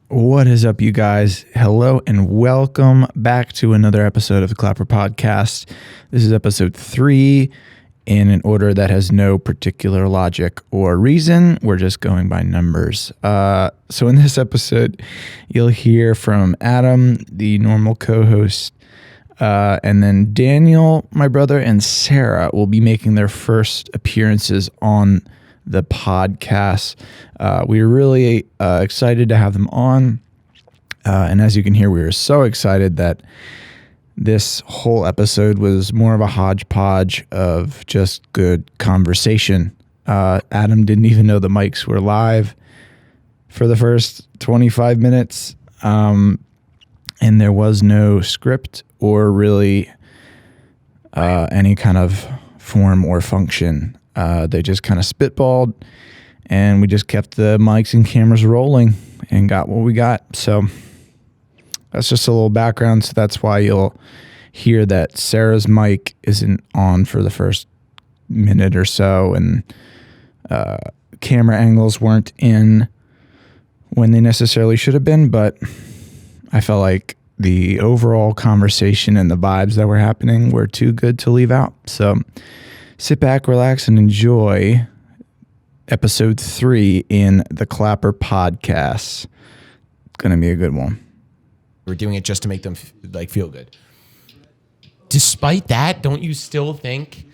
What is up, you guys? Hello and welcome back to another episode of the Klapper podcast. This is episode 3 in an order that has no particular logic or reason. We're just going by numbers. So in this episode, you'll hear from Adam, the normal co-host, and then Daniel, my brother, and Sarah will be making their first appearances on the podcast. We were really excited to have them on. And as you can hear, we were so excited that this whole episode was more of a hodgepodge of just good conversation. Adam didn't even know the mics were live for the first 25 minutes. And there was no script or really any kind of form or function. They just kind of spitballed, and we just kept the mics and cameras rolling and got what we got. So that's just a little background. So that's why you'll hear that Sarah's mic isn't on for the first minute or so, and camera angles weren't in when they necessarily should have been. But I felt like the overall conversation and the vibes that were happening were too good to leave out. So sit back, relax, and enjoy episode 3 in the Klapper podcast. It's going to be a good one. We're doing it just to make them feel good. Despite that, don't you still think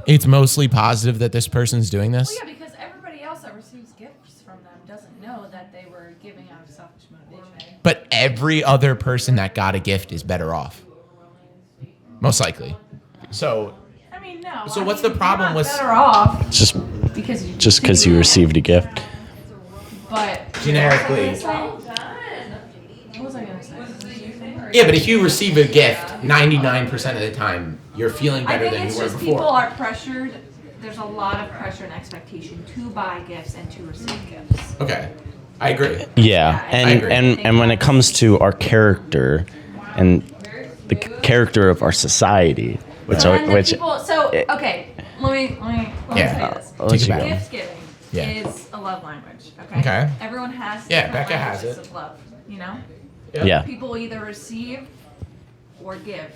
it's mostly positive that this person's doing this? Well, yeah, because everybody else that receives gifts from them doesn't know that they were giving out of selfish motivation. But every other person that got a gift is better off. Most likely. So No. So what's the problem with better off? Just because you received a gift. But generically. What was I gonna say? Yeah, but if you receive a gift 99% of the time, you're feeling I better think than it's you were just before. people are pressured. There's a lot of pressure and expectation to buy gifts and to receive gifts. Okay. I agree. Yeah, I agree. and when it comes to our character and the character of our society, Okay, let me say this. I'll let you go. Gift giving is a love language. Okay. Everyone has Yeah, different Becca has languages it. of love. You know. Yeah. People either receive or give,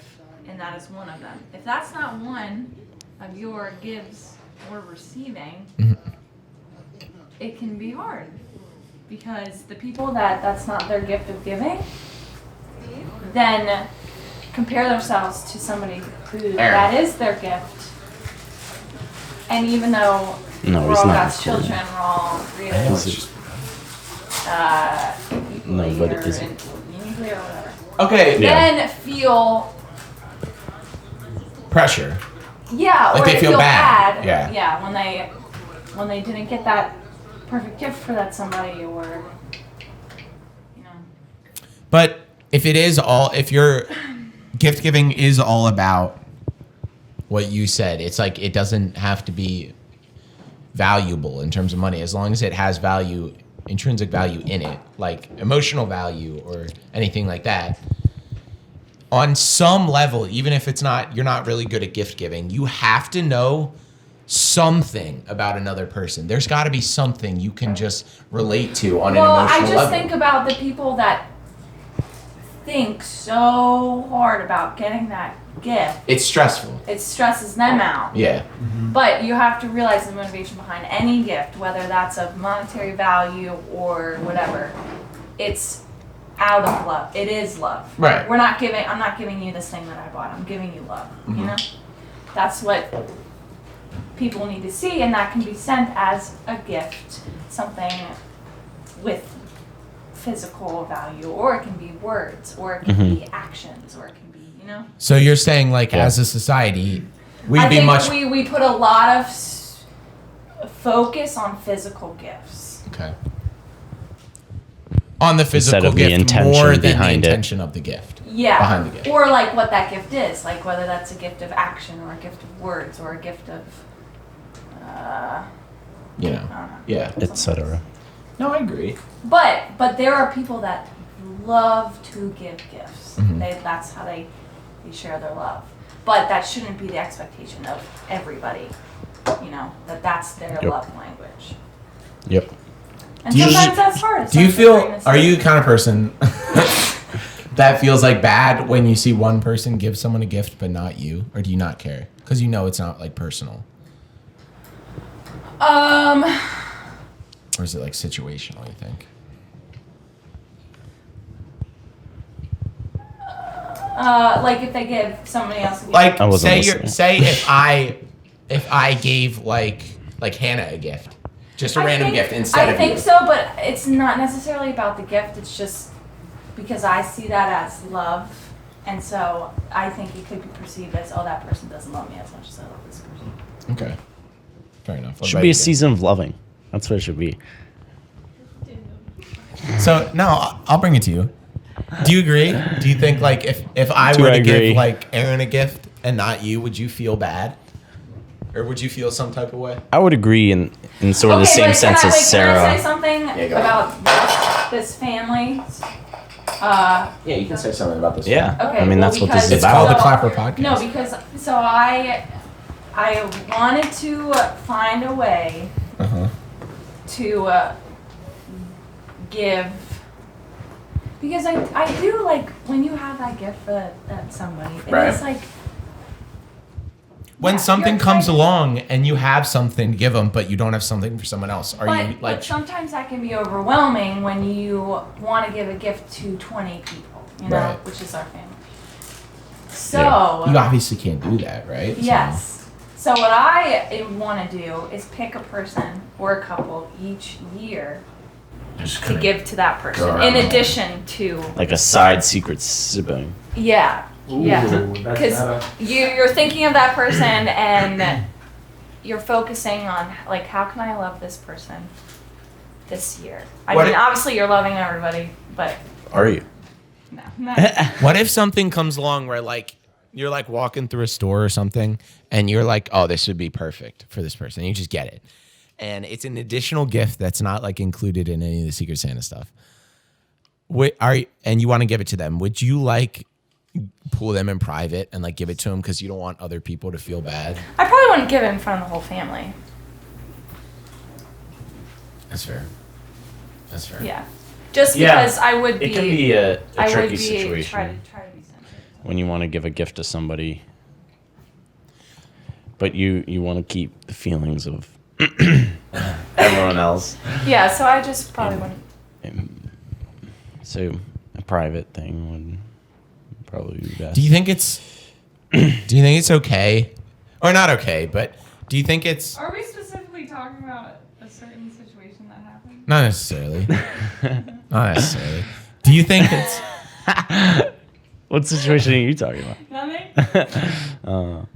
and that is one of them. If that's not one of your gives or receiving, it can be hard, because the people that's not their gift of giving then compare themselves to somebody who that is their gift. And even though we're all God's children, we're all created but it isn't. uniquely or whatever. Okay. Then feel Pressure. Yeah, Like or they feel bad. Yeah. Yeah, when they didn't get that perfect gift for that somebody, or But if your gift giving is all about what you said, it's like it doesn't have to be valuable in terms of money, as long as it has value, intrinsic value in it, like emotional value or anything like that. On some level, even if you're not really good at gift giving, you have to know something about another person. There's got to be something you can just relate to on an emotional level. Well, I just think about the people that think so hard about getting that gift. It's stressful. It stresses them out. Yeah. But you have to realize the motivation behind any gift, whether that's of monetary value or whatever. It's out of love. It is love. Right. I'm not giving you this thing that I bought. I'm giving you love. You know? That's what people need to see, and that can be sent as a gift, something with physical value, or it can be words, or it can be actions, or it can be, So you're saying, as a society, we put a lot of focus on physical gifts. Okay. On the physical Instead of the gift intention more than the behind it. intention of the gift. Yeah. Behind the gift. Or what that gift is, whether that's a gift of action, or a gift of words, or a gift of Yeah. Etc. No, I agree. But there are people that love to give gifts. That's how they share their love. But that shouldn't be the expectation of everybody. That's their love language. Yep. And Do you- sometimes that's hard. Do you especially during feel? this Are you season. the kind of person that feels like bad when you see one person give someone a gift but not you, or do you not care because you know it's not like personal, or is it like situational? You think? Like if they give somebody else a gift. Like I wasn't say listening. say if I gave like Hannah a gift, just a random gift instead I of think you. so, but it's not necessarily about the gift. It's just because I see that as love, and so I think it could be perceived as, oh, that person doesn't love me as much as I love this person. Okay, fair enough. What Should about be you, a Dan? season of loving. That's what it should be. So no, I'll bring it to you. Do you agree? Do you think like if I Do were I to agree? give like Aaron a gift and not you, would you feel bad, or would you feel some type of way? I would agree in sort of the same but sense can I, as wait, Sarah. Can I say something go about this family? Yeah, you can say something about this. Yeah. Okay, I mean, well, that's what this is because- It's called the about. Klapper Podcast. No, because so I wanted to find a way Uh-huh. to give, because I do like when you have that gift for that somebody. Right. It's like When Yeah, something you're comes excited. along and you have something to give them, but you don't have something for someone else, are you but like? sometimes that can be overwhelming when you want to give a gift to 20 people, you know, Right. which is our family. So You obviously can't do that, right? So- yes. So what I want to do is pick a person or a couple each year Just to give to that person, Go in around. addition to Like a side secret sibling. yeah, because you're thinking of that person and you're focusing on like how can I love this person this year. I What mean, if- obviously you're loving everybody, but Are you? no. What if something comes along where like you're like walking through a store or something and you're like, oh, this would be perfect for this person. And you just get it. And it's an additional gift that's not like included in any of the Secret Santa stuff. And you want to give it to them. Would you like pull them in private and like give it to them because you don't want other people to feel bad? I probably wouldn't give it in front of the whole family. That's fair. That's fair. Yeah, just Yeah. because I would be. It can be a I would tricky be situation try to be sensitive. when you want to give a gift to somebody, but you want to keep the feelings of everyone else. Yeah, so I just probably wouldn't. So a private thing would probably be best. Do you think it's okay? Or not okay, but do you think it's Are we specifically talking about a certain situation that happened? not necessarily? Not necessarily. Do you think it's What situation are you talking about? Nothing?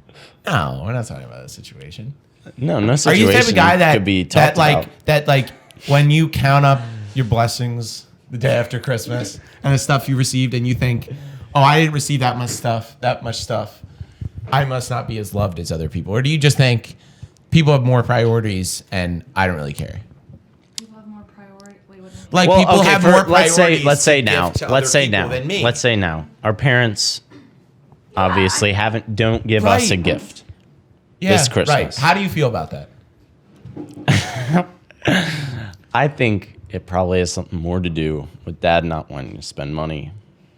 No, we're not talking about a situation. No, no Are situation you the type of guy that could be that talked like about. that like when you count up your blessings the day after Christmas and the stuff you received and you think, oh, I didn't receive that much stuff. I must not be as loved as other people. Or do you just think people have more priorities and I don't really care? People have more priority. Wait, what? Like Well, people okay, have for- more let's priorities. say to now. give to Let's other say people now. than me. Let's say now. Our parents obviously don't give us a Right. gift. yeah, this Christmas. Right. How do you feel about that? I think it probably has something more to do with dad not wanting to spend money.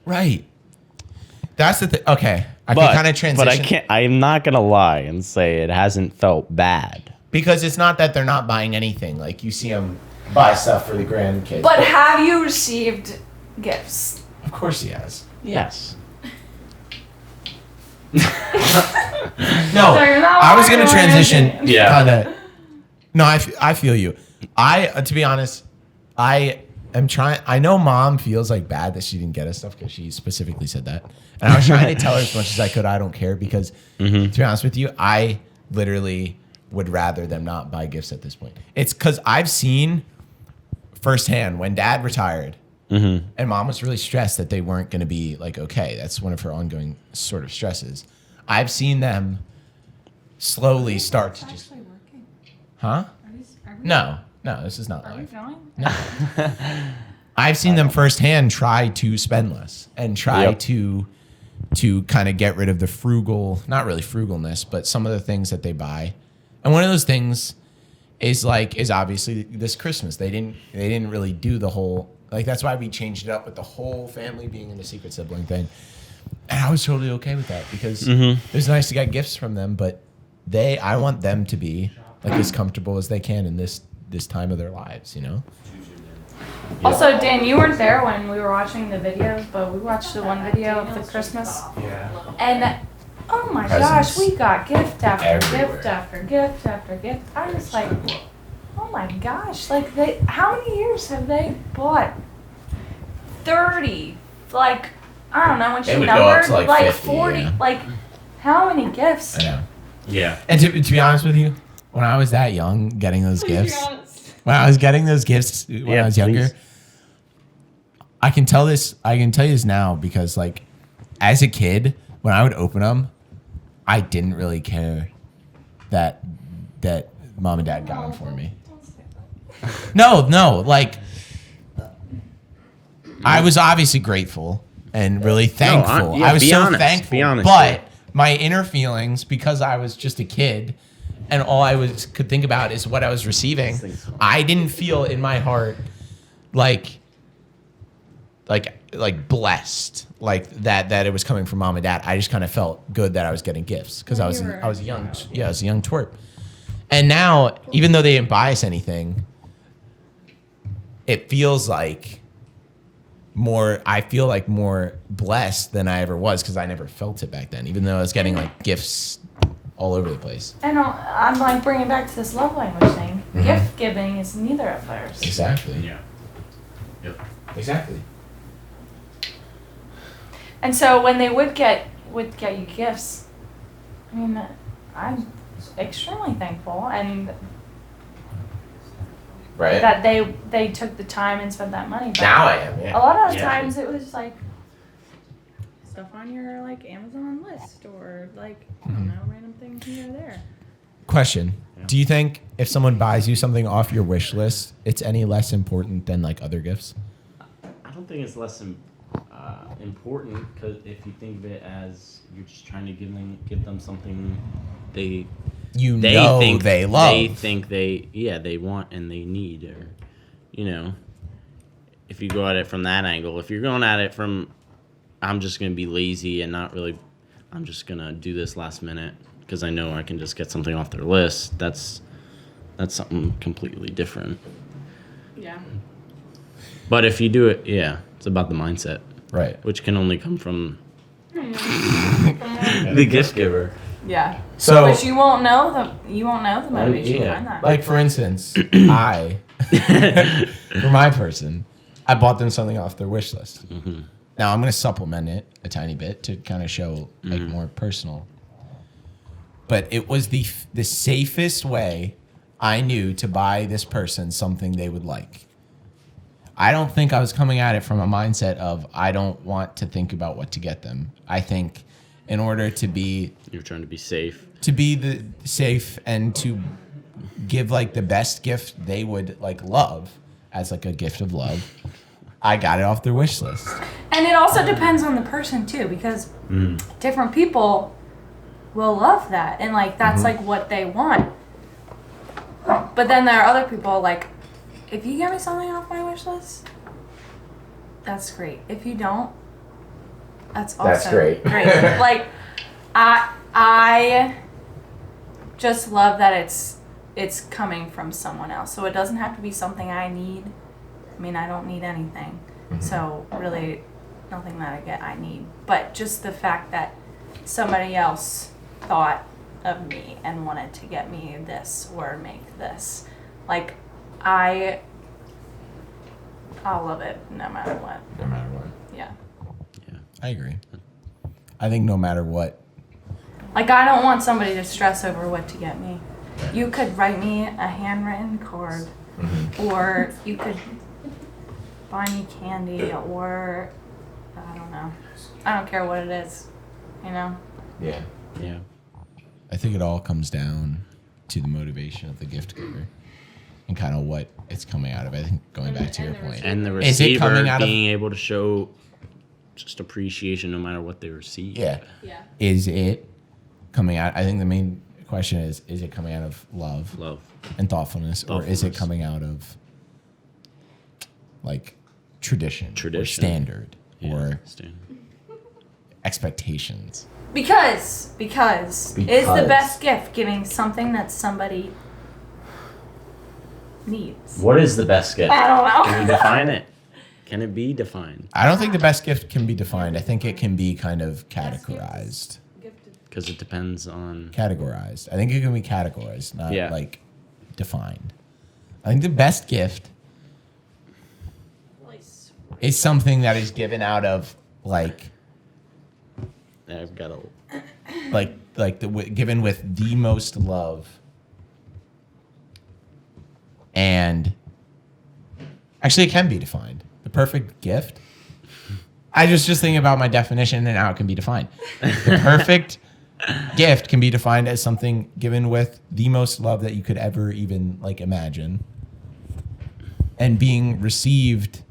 Right. That's the thing. Okay. I But can kind of transition. But I can't. I'm not gonna lie and say it hasn't felt bad. Because it's not that they're not buying anything. Like you see them buy stuff for the grandkids. But have you received gifts? Of course he has. Yes. No, So you're not I was walking gonna away transition. with it. Yeah. Kinda. No, I feel you. To be honest, I am trying. I know mom feels like bad that she didn't get us stuff because she specifically said that, and I was trying to tell her as much as I could. I don't care because, to be honest with you, I literally would rather them not buy gifts at this point. It's because I've seen firsthand when dad retired. And mom was really stressed that they weren't going to be like, okay, that's one of her ongoing sort of stresses. I've seen them slowly start to just, Actually working. huh? Are we, No, this is not Are we live. going? I've seen them firsthand try to spend less and try Yep. to kind of get rid of the frugal, not really frugalness, but some of the things that they buy. And one of those things is obviously this Christmas. They didn't really do the whole, like, that's why we changed it up with the whole family being in the secret sibling thing. And I was totally okay with that because it was nice to get gifts from them, but I want them to be like as comfortable as they can in this time of their lives, you know? Also, Dan, you weren't there when we were watching the videos, but we watched the one video of the Christmas. Yeah. And oh my Presents. gosh, we got gift after Everywhere. gift after gift after gift. I was like, oh my gosh, like how many years have they bought? 30. Like, I don't know, when It she would go up numbered, to, like, 50, 40. yeah. Like, how many gifts? I know. Yeah. And to be honest with you, when I was that young, getting those Please be gifts, honest. when I was getting those gifts when I was younger, please. I can tell you this now because, like, as a kid, when I would open them, I didn't really care that mom and dad got them for me. No, like, I was obviously grateful and really thankful. yeah, I was be so honest, thankful. be honest, but yeah. my inner feelings, because I was just a kid, and all I could think about is what I was receiving. I didn't feel in my heart like blessed, like that it was coming from mom and dad. I just kind of felt good that I was getting gifts because I was a young twerp. And now, even though they didn't buy us anything, it feels like I feel like more blessed than I ever was because I never felt it back then, even though I was getting like gifts all over the place. And I'm like bringing back to this love language thing. Mhm. Gift giving is neither of theirs. Exactly. Yeah. Yep. Exactly. And so when they would get you gifts, I mean, I'm extremely thankful and Right. that they took the time and spent that money. But Now I am. a Yeah. lot of Yeah. times it was like stuff on your like Amazon list or like I don't know, random things here or there. Question: Yeah. Do you think if someone buys you something off your wish list, it's any less important than like other gifts? I don't think it's less important because if you think of it as you're just trying to give them something they Think they love. they think they want and they need, or if you go at it from that angle. If you're going at it from I'm just gonna be lazy and not really, I'm just gonna do this last minute because I know I can just get something off their list. That's something completely different. Yeah. But if you do it, it's about the mindset, Right. which can only come from the gift giver. Yeah. So, But you won't know the motivation behind that. like for instance, I, for my person, I bought them something off their wish list. Mm-hmm. Now I'm gonna supplement it a tiny bit to kind of show like more personal. But it was the safest way I knew to buy this person something they would like. I don't think I was coming at it from a mindset of I don't want to think about what to get them. I think in order to be You're trying to be safe. the safe and to give like the best gift they would like love as like a gift of love, I got it off their wish list. And it also depends on the person too, because different people will love that and like that's like what they want. But then there are other people like, if you get me something off my wish list, that's great. If you don't, that's also That's great. Like I just love that it's coming from someone else. So it doesn't have to be something I need. I mean, I don't need anything. So really nothing that I get I need. But just the fact that somebody else thought of me and wanted to get me this or make this. Like I'll love it no matter what. No matter what. Yeah. I agree. I think no matter what. Like I don't want somebody to stress over what to get me. You could write me a handwritten card or you could buy me candy or I don't know. I don't care what it is, Yeah. Yeah. I think it all comes down to the motivation of the gift giver and kind of what it's coming out of. I think going back to your point. And the Is it coming receiver out of- being able to show just appreciation no matter what they receive. Yeah. Yeah. Is it coming out? I think the main question is it coming out of love Love. and thoughtfulness, or is it Thoughtfulness. coming out of like tradition. Or standard Yeah, or standard. expectations? Because is the Because. best gift giving something that somebody needs. What is the best gift? I don't know. Can you define it? Can it be defined? I don't think the best gift can be defined. I think it can be kind of categorized. Because it depends on. Categorized. I think it can be categorized, not Yeah. like defined. I think the best gift is something that is given out of like I've got a. given with the most love. And actually, it can be defined. The perfect gift. I was just thinking about my definition and how it can be defined. The perfect gift can be defined as something given with the most love that you could ever even like imagine, and being received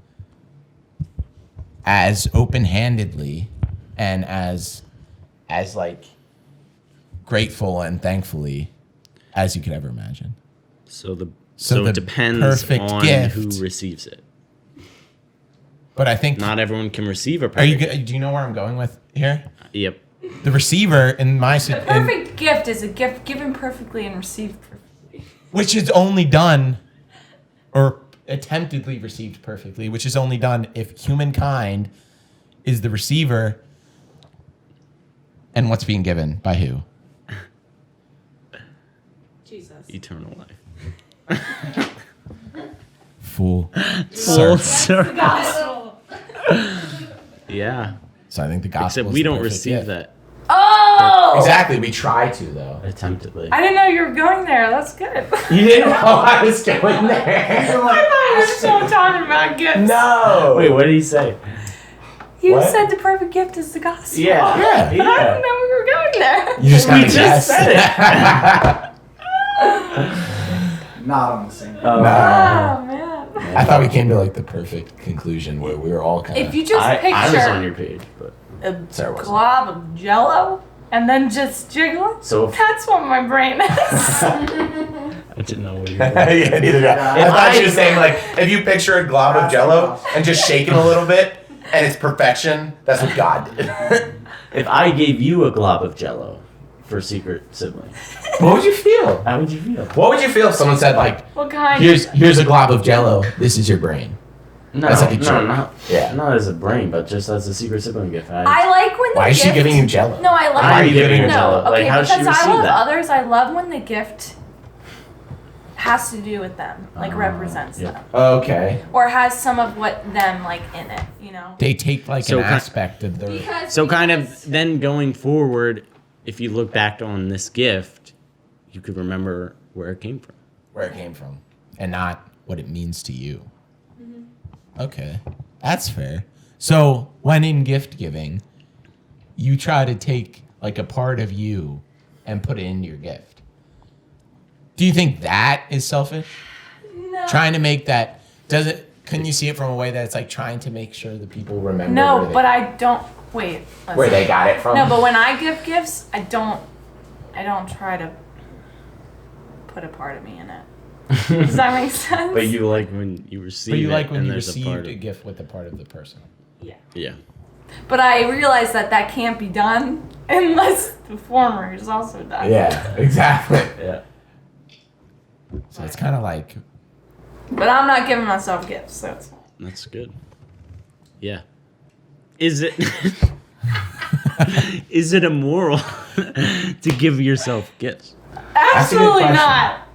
as open-handedly and as like grateful and thankfully as you could ever imagine. So So the it depends perfect on gift- who receives it. But I think Not everyone can receive a are you perfect. do you know where I'm going with here? Yep. The receiver in my The perfect gift is a gift given perfectly and received perfectly. which is only done or attemptedly received perfectly, which is only done if humankind is the receiver and what's being given by who? Jesus. Eternal life. Full Full circle. circle. Gospel. Yeah. So I think the gospel Except is we the don't perfect receive gift. that Oh! Exactly, we try to though. attemptedly. I didn't know you were going there. That's good. You didn't know I was going there. I thought you were still talking about gifts. No. Wait, what did he say? You What? said the perfect gift is the gospel. Yeah. Yeah. But I didn't know we were going there. You just We kind of just guessed. said Not on the same page. No. Oh, man. I thought we came to like the perfect conclusion where we were all kind If of. you just picture I was on your page, but a Sarah wasn't. glob of jello and then just jiggle it, so if, that's what my brain is. I didn't know what you were doing. Yeah, neither did I. I thought she was saying like if you picture a glob of Jello and just shake it a little bit and it's perfection, that's what God did. If I gave you a glob of Jello for secret sibling, What would you feel? how would you feel? What would you feel if someone said like, What kind? here's a glob of Jello. This is your brain. No, That's like a no, joke. not, not as a brain, but just as a secret sibling gift. I like when the Why is gift, she giving you Jello? No, I like Why are you giving her no, Jello? Like, okay, how does she because I receive love that? others. I love when the gift has to do with them, like represents yeah. them, Okay. or has some of what them like in it. You know. They take like So an ki- aspect of their. Because So kind of then going forward, if you look back on this gift, you could remember where it came from. Where it came from, and not what it means to you. Okay, that's fair. So when in gift giving, you try to take like a part of you and put it into your gift. Do you think that is selfish? No. Trying to make that does it? Couldn't you see it from a way that it's like trying to make sure that people remember? No, where they, but I don't. Wait. where listen. they got it from. No, but when I give gifts, I don't try to put a part of me in it. Does that make sense? But you like when you receive But you it, like when and you there's a part received of a gift with a part of the person. Yeah. Yeah. But I realize that can't be done unless the former is also done. Yeah, exactly. Yeah. So it's kind of like But I'm not giving myself gifts, so it's fine. That's good. Yeah. Is it is it immoral to give yourself gifts? Absolutely question. not.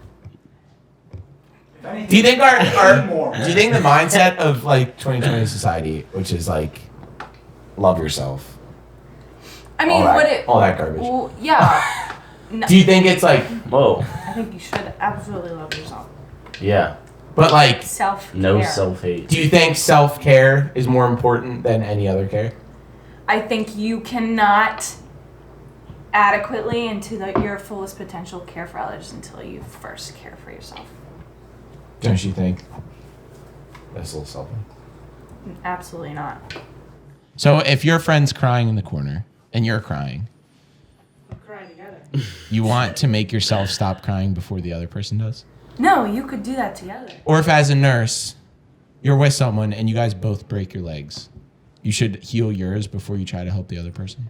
Do you think our More. do you think the mindset of like 2020 society, which is like love yourself, I mean, all would that, it? all that garbage? Well, yeah. No, Do you think it's like, Whoa. I think you should absolutely love yourself. Yeah. but like, Self. No self-hate. do you think self-care is more important than any other care? I think you cannot adequately and to your fullest potential care for others until you first care for yourself. Don't you think? That's a little selfish. Absolutely not. So if your friend's crying in the corner and you're crying, Cry together. you want to make yourself stop crying before the other person does? No, you could do that together. Or if as a nurse, you're with someone and you guys both break your legs, you should heal yours before you try to help the other person.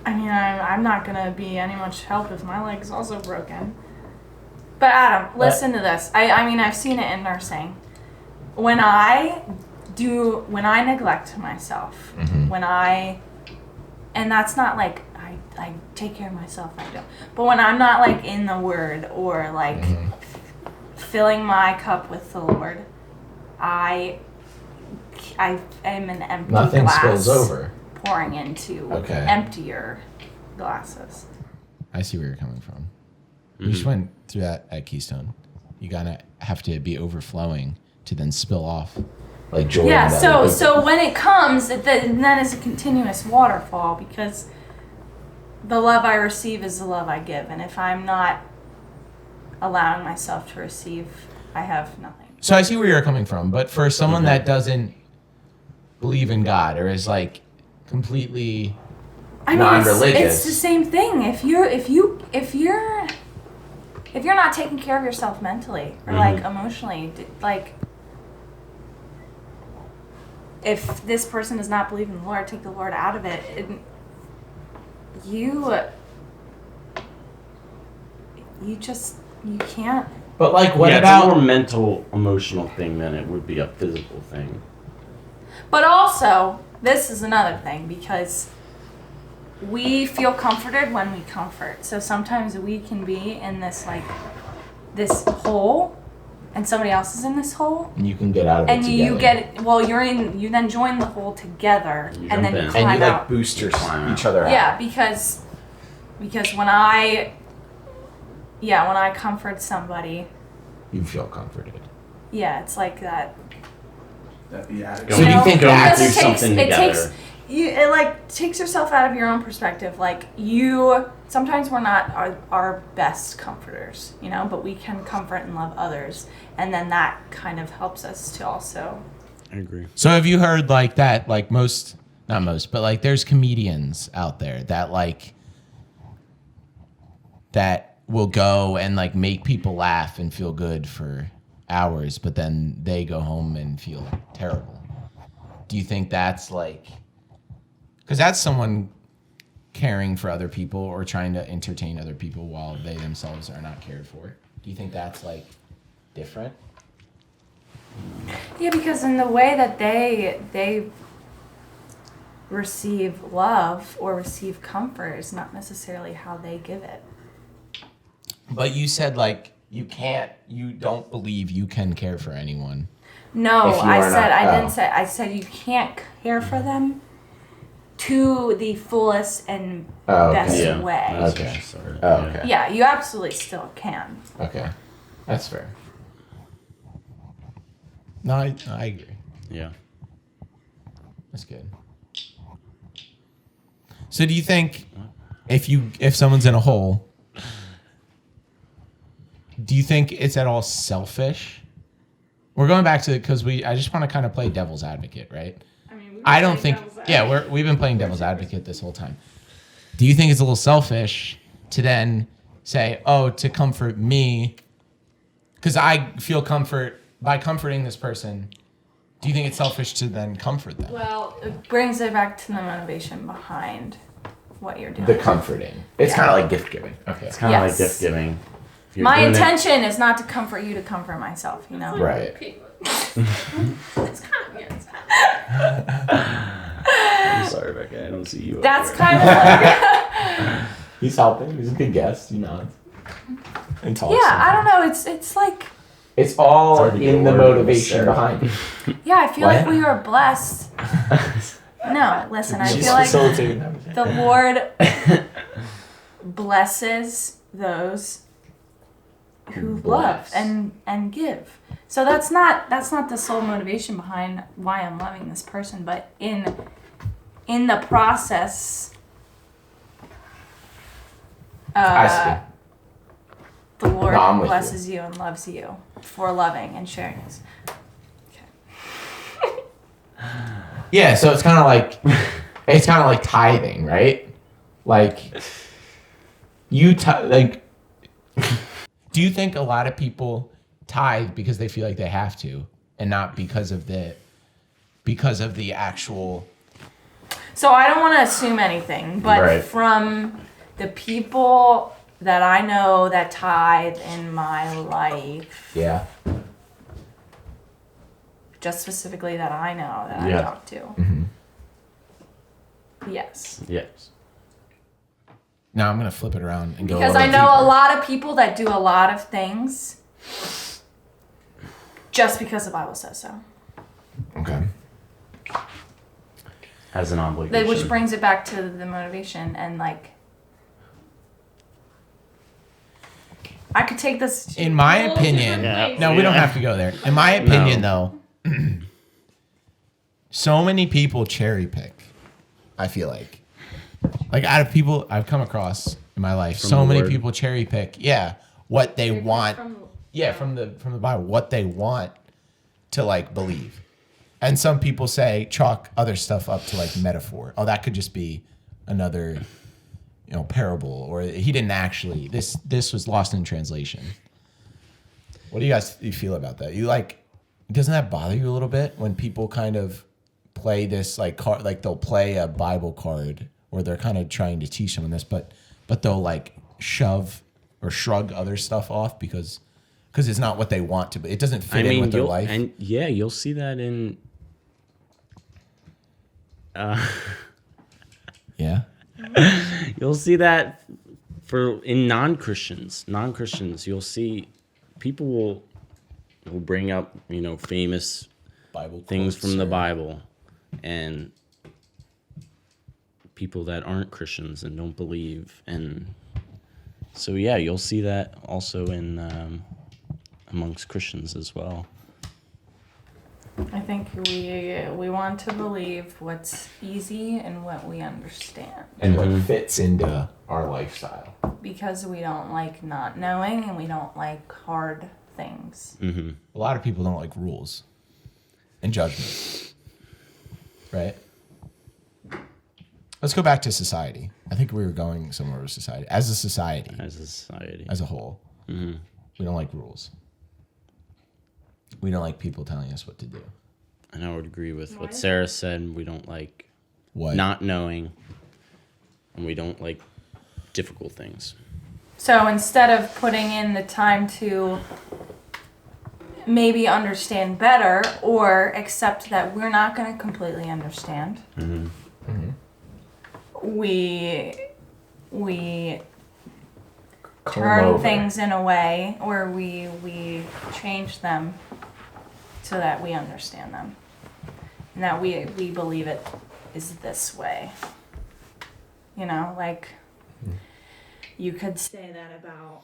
I mean, I'm not going to be any much help if my leg's also broken. But Adam, listen to this. I mean, I've seen it in nursing. When I neglect myself, and that's not like I take care of myself, I don't. But when I'm not like in the Word or like filling my cup with the Lord, I am an empty Nothing glass spills over. pouring into emptier glasses. I see where you're coming from. We just went through that at Keystone. You gotta have to be overflowing to then spill off, like joy. Yeah. So when it comes, then it's a continuous waterfall because the love I receive is the love I give, and if I'm not allowing myself to receive, I have nothing. So I see where you're coming from, but for someone that doesn't believe in God or is like completely non-religious, it's the same thing. If you're not taking care of yourself mentally or like emotionally, like if this person does not believe in the Lord, take the Lord out of it. You can't. But like, what It's a about more mental, emotional thing than it would be a physical thing. But also, this is another thing because we feel comforted when we comfort. So sometimes we can be in this this hole, and somebody else is in this hole, and you can get out of it and together. you then join the hole together, and then you climb and you like out. boost each other out. Yeah, because when I comfort somebody, You feel comforted. yeah, it's like that. That the attitude. So do you think going that's through something together? It like takes yourself out of your own perspective. Like sometimes we're not our best comforters, but we can comfort and love others, and then that kind of helps us to also. I agree. So have you heard like that? Like not most, but like there's comedians out there that will go and like make people laugh and feel good for hours, but then they go home and feel terrible. Do you think that's like, because that's someone caring for other people or trying to entertain other people while they themselves are not cared for? Do you think that's like different? Yeah, because in the way that they receive love or receive comfort is not necessarily how they give it. But you said like you don't believe you can care for anyone. No, If you are not- I said you can't care for them to the fullest and best Yeah. way. That's Okay. what she said. Oh, okay. Yeah, you absolutely still can. Okay. That's fair. No, I agree. Yeah. That's good. So do you think if someone's in a hole, do you think it's at all selfish? We're going back to because I just want to kind of play devil's advocate, right? I mean, I don't think. Yeah, we've been playing devil's advocate this whole time. Do you think it's a little selfish to then say, "Oh, to comfort me," because I feel comfort by comforting this person? Do you think it's selfish to then comfort them? Well, it brings it back to the motivation behind what you're doing. The comforting. It's Yeah. kind of like gift giving. Okay. It's kind of Yes. like gift giving. If you're My doing it- intention is not to comfort you, to comfort myself, Right. It's kind of, it's kind I'm sorry, Becca. I don't see you. up That's there. kind of like, He's helping. He's a good guest. He nods. And talks. yeah, I don't know. It's like, It's all It's hard to get in the word with motivation Sarah. behind it. yeah, I feel like What? we are blessed. No, listen, I She's feel like facilitating everything. the Lord blesses those who love and give. So that's not the sole motivation behind why I'm loving this person, but in the process, I see. the Lord No, I'm with blesses you and loves you for loving and sharing His. Yeah, so it's kind of like tithing, right? Like like, do you think a lot of people tithe because they feel like they have to, and not because of the actual? So I don't want to assume anything, but Right. from the people that I know that tithe in my life, Yeah. just specifically that I know that Yeah. I talk to, yes. Yes. Now I'm gonna flip it around and go. Because a I little know a deeper. lot of people that do a lot of things just because the Bible says so. Okay. Has an obligation. Which brings it back to the motivation and like, I could take this. In my whole opinion, different place. no, we don't have to go there. In my opinion, though, so many people cherry pick. I feel like out of people I've come across in my life, From so the many Word. people cherry pick. Yeah, what they want. From- Yeah, from the Bible, what they want to like believe. And some people say chalk other stuff up to like metaphor. Oh, that could just be another, parable, or he didn't actually. This was lost in translation. What do you feel about that? Doesn't that bother you a little bit when people kind of play this like card, like they'll play a Bible card, or they're kind of trying to teach someone this, but they'll like shove or shrug other stuff off because it's not what they want to, but it doesn't fit in with their life. And yeah, you'll see that in. Yeah. You'll see that in non-Christians. Non-Christians, you'll see people will bring up famous Bible things quotes from the or- Bible, and people that aren't Christians and don't believe, and so yeah, you'll see that also in amongst Christians as well. I think we want to believe what's easy and what we understand, and what fits into our lifestyle. because we don't like not knowing and we don't like hard things. Mm-hmm. A lot of people don't like rules and judgment, right? Let's go back to society. I think we were going somewhere with society. As a society, As a society. as a whole, we don't like rules. We don't like people telling us what to do. And I would agree with Why? what Sarah said. We don't like What? not knowing, and we don't like difficult things. So instead of putting in the time to maybe understand better or accept that we're not going to completely understand, we turn things in a way, or we change them so that we understand them, and that we believe it is this way. Like, you could say that about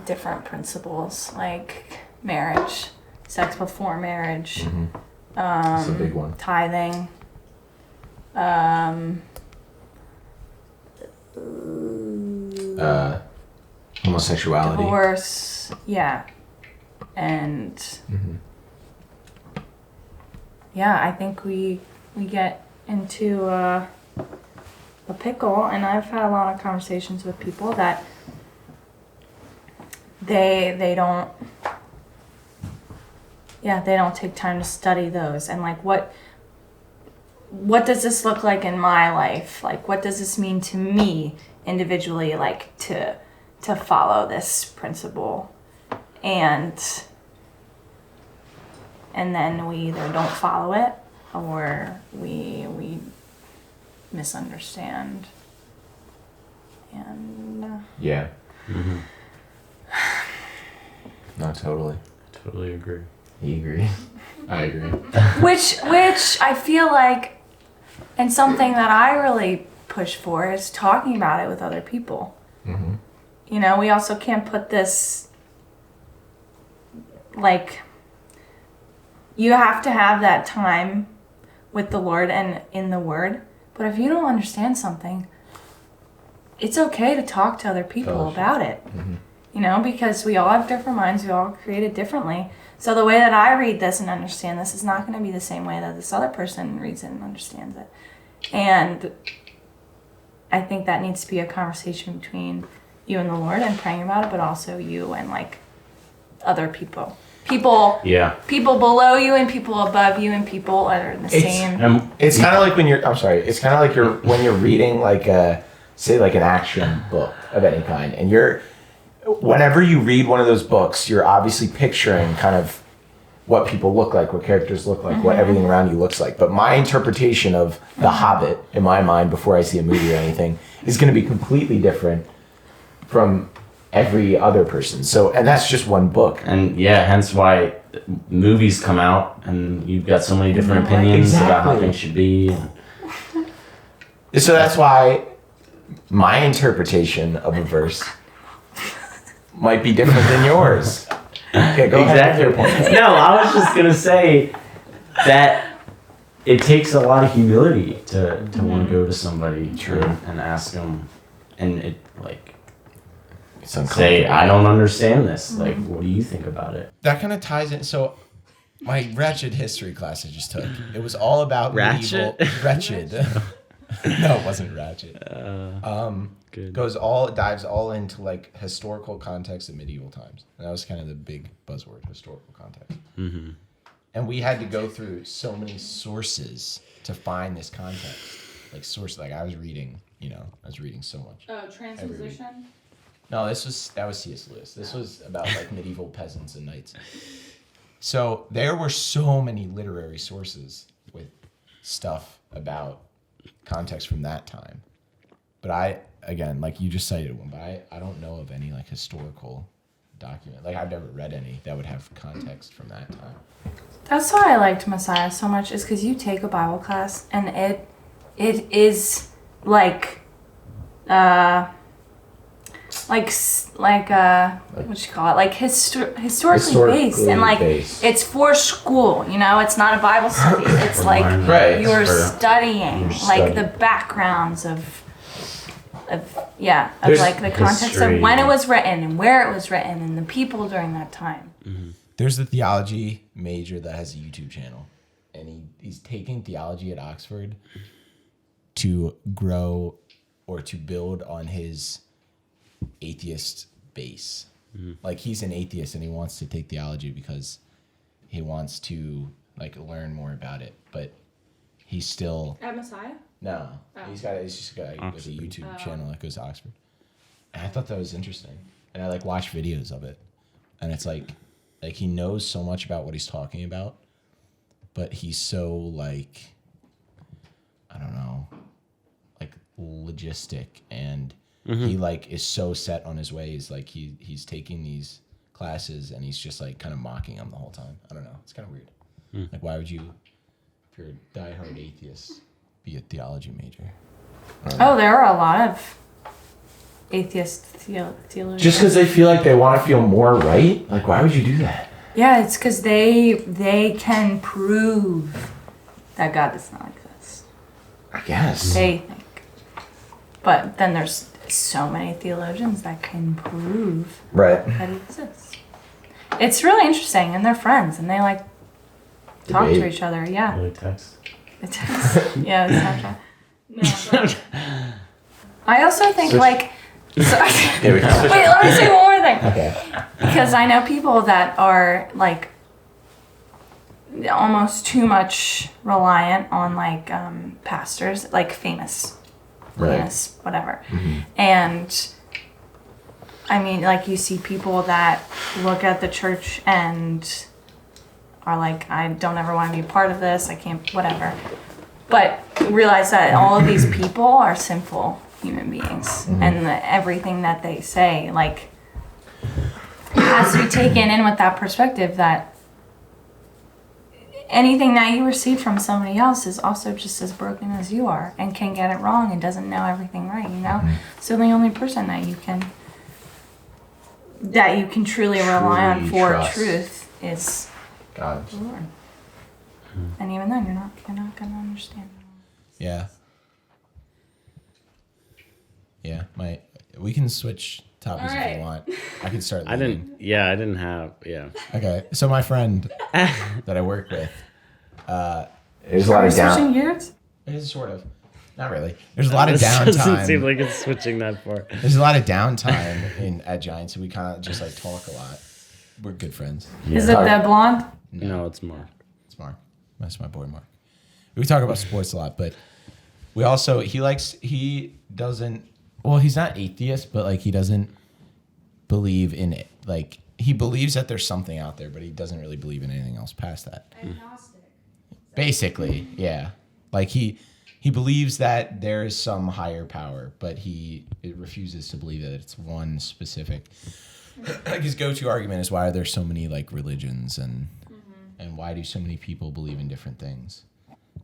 different principles, like marriage, sex before marriage, That's a big one. tithing, Homosexuality. divorce, yeah, and yeah, I think we get into a pickle, and I've had a lot of conversations with people that they don't take time to study those, and like what does this look like in my life? Like, what does this mean to me individually, like to follow this principle? And then we either don't follow it, or we misunderstand. And Yeah. No, totally. Totally agree. You agree? I agree. which I feel like, and something that I really push for, is talking about it with other people. We also can't put this, like, you have to have that time with the Lord and in the Word. But if you don't understand something, it's okay to talk to other people Totally. about it. Because we all have different minds, we all created differently. So the way that I read this and understand this is not going to be the same way that this other person reads it and understands it. And I think that needs to be a conversation between you and the Lord and praying about it, but also you and like other people. People below you and people above you and people that are in the same. It's kind of like when you're. I'm sorry. It's kind of like when you're reading like say like an action book of any kind, and whenever you read one of those books, you're obviously picturing kind of what people look like, what characters look like, what everything around you looks like. But my interpretation of The Hobbit in my mind before I see a movie or anything is going to be completely different from every other person. So, and that's just one book. And hence why movies come out and you've got so many different opinions about how things should be. So that's why my interpretation of a verse might be different than yours. Okay, go ahead with your point. No, I was just gonna say that it takes a lot of humility to want to go to somebody and ask them, and it like say, I don't understand this. Like, what do you think about it? That kind of ties in. So, my wretched history class I just took, it was all about medieval. Wretched. No, it wasn't ratchet. Good. Dives all into like historical context of medieval times. And that was kind of the big buzzword, historical context. Mm-hmm. And we had to go through so many sources to find this context. Like I was reading so much. Oh, transposition? No, that was C.S. Lewis. This was about like medieval peasants and knights. So there were so many literary sources with stuff about context from that time. But again, like you just cited one, but I don't know of any like historical document. Like I've never read any that would have context from that time. That's why I liked Messiah so much, is because you take a Bible class and it is like what you call it, like historically based, and like it's for school, it's not a Bible study. It's like you're studying like the backgrounds of like the context of when it was written and where it was written and the people during that time. Mm-hmm. There's a theology major that has a YouTube channel, and he's taking theology at Oxford to grow or to build on his atheist base. Mm-hmm. Like he's an atheist and he wants to take theology because he wants to like learn more about it, but he's still At Messiah? no. Oh. He's just got like a YouTube channel that goes to Oxford, and I thought that was interesting. And I like watch videos of it, and it's like he knows so much about what he's talking about, but he's so like I don't know, like logistic and. Mm-hmm. He like is so set on his ways. Like he's taking these classes and he's just like kind of mocking them the whole time. I don't know. It's kind of weird. Mm. Like why would you, if you're a diehard atheist, be a theology major? Oh, there are a lot of atheist theologians. Just because they feel like they want to feel more right? Like why would you do that? Yeah, it's because they can prove that God does not exist. I guess. They think. But then there's so many theologians that can prove that it exists. It's really interesting, and they're friends, and they like talk to each other. Yeah. Really text. Yeah, it's Snapchat. No. I also think like. So, wait, let me say one more thing. Okay. Because I know people that are like almost too much reliant on like pastors, like famous whatever. Mm-hmm. And I mean, like you see people that look at the church and are like, I don't ever want to be a part of this. I can't, whatever. But realize that all of these people are sinful human beings. Mm-hmm. And everything that they say, like, has to be taken in with that perspective that anything that you receive from somebody else is also just as broken as you are and can get it wrong and doesn't know everything right, Mm-hmm. So the only person that you can truly rely on for trust. Truth is God. the Lord. Mm-hmm. And even then, you're not gonna understand. Yeah. Yeah. We can switch topics if you want. I can start. I didn't have. Okay, so my friend that I work with, There's a lot of switching gears. It is sort of. Not really. There's a lot of This doesn't seem downtime. like it's switching that far. There's a lot of downtime at Giants, so we kind of just like talk a lot. We're good friends. Is it that blonde? No, it's Mark. It's Mark. That's my boy Mark. We talk about sports a lot, but we also he doesn't. Well, he's not atheist, but like he doesn't believe in it. Like he believes that there's something out there, but he doesn't really believe in anything else past that. Agnostic. Basically, yeah. Like he believes that there is some higher power, but it refuses to believe that it's one specific. Like his go-to argument is why are there so many like religions and why do so many people believe in different things?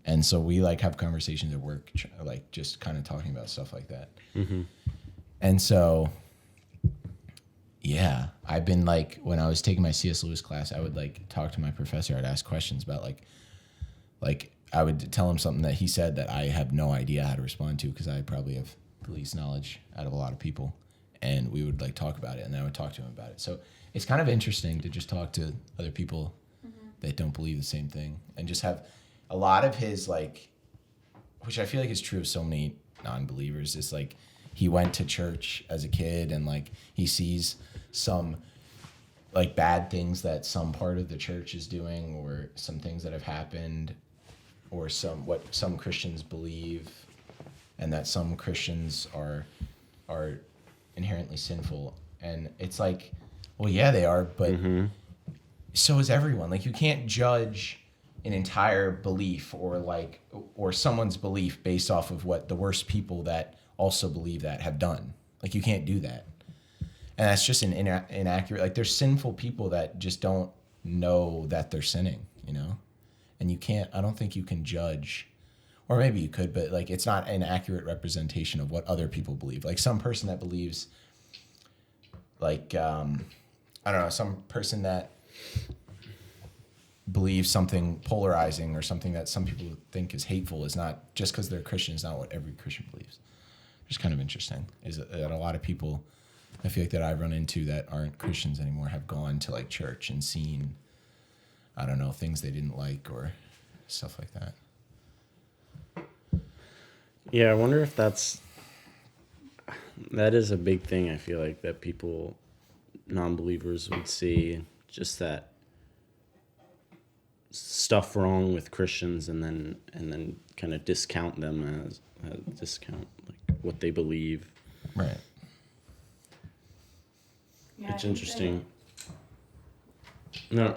And so we like have conversations at work, like just kind of talking about stuff like that. And so, yeah, I've been like, when I was taking my C.S. Lewis class, I would like talk to my professor. I'd ask questions about like I would tell him something that he said that I have no idea how to respond to because I probably have the least knowledge out of a lot of people. And we would like talk about it, and then I would talk to him about it. So it's kind of interesting to just talk to other people that don't believe the same thing, and just have a lot of his like, which I feel like is true of so many non-believers. Is like he went to church as a kid, and like he sees some like bad things that some part of the church is doing, or some things that have happened, or what some Christians believe, and that some Christians are inherently sinful. And it's like, well, yeah, they are, but so is everyone. Like you can't judge an entire belief or someone's belief based off of what the worst people that also believe that have done. Like you can't do that. And that's just an inaccurate, like there's sinful people that just don't know that they're sinning, you know? And I don't think you can judge, or maybe you could, but like it's not an accurate representation of what other people believe. Like some person that believes, like I don't know, some person that believes something polarizing or something that some people think is hateful is not, just because they're Christian, is not what every Christian believes. It's kind of interesting. Is that a lot of people, I feel like that I've run into that aren't Christians anymore, have gone to like church and seen, I don't know, things they didn't like or stuff like that. Yeah, I wonder if that is a big thing. I feel like that people, non-believers, would see just that stuff wrong with Christians, and then kind of discount them as discount like what they believe. Right. Yeah, It's interesting. No,